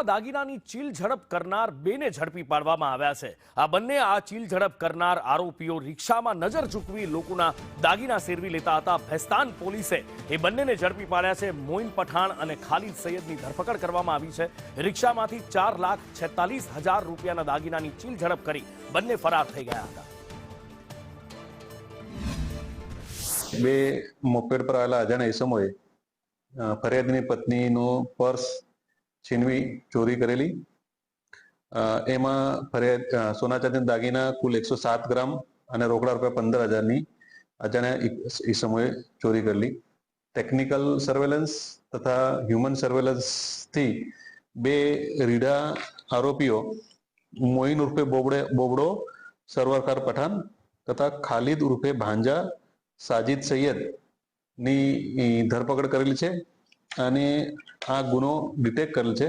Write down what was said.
સુરતમાં દાગીનાની ચીલ ઝડપ કરનાર બેને ઝડપી પાડવામાં આવ્યા છે। આ બંને ચીલ ઝડપ કરનાર આરોપીઓ રિક્ષામાં નજર ચૂકવી લોકોના દાગીના સેરવી લેતા હતા। ભેસ્તાન પોલીસે એ બંનેને ઝડપી પાડ્યા છે। મોઇન પઠાણ અને ખાલિદ સૈયદની ધરપકડ કરવામાં આવી છે। રિક્ષામાંથી 4,46,000 રૂપિયાના દાગીનાની ચીલ ઝડપ કરી બંને ફરાર થઈ ગયા હતા। બે મોપેડ પર આવેલા અજાણ્યા ઇસમોએ ફરિયાદીની પત્નીનું પર્સ છીનવી ચોરી કરેલી। એમાં ફરિયાદ સોના ચાંદીના દાગીના કુલ 107 ગ્રામ અને રોકડા રૂપિયા 15,000ની અજાણ્યા ઇસમોએ ચોરી કરેલી। ટેકનિકલ સર્વેલન્સ તથા હ્યુમન સર્વેલન્સથી બે રીઢા આરોપીઓ મોઇન ઉર્ફે બોબડો સરવરકાર પઠાણ તથા ખાલિદ ઉર્ફે ભાંજા સાજિદ સૈયદ ની ધરપકડ કરેલી છે અને આ ગુનો ડિટેક્ટ કરેલ છે।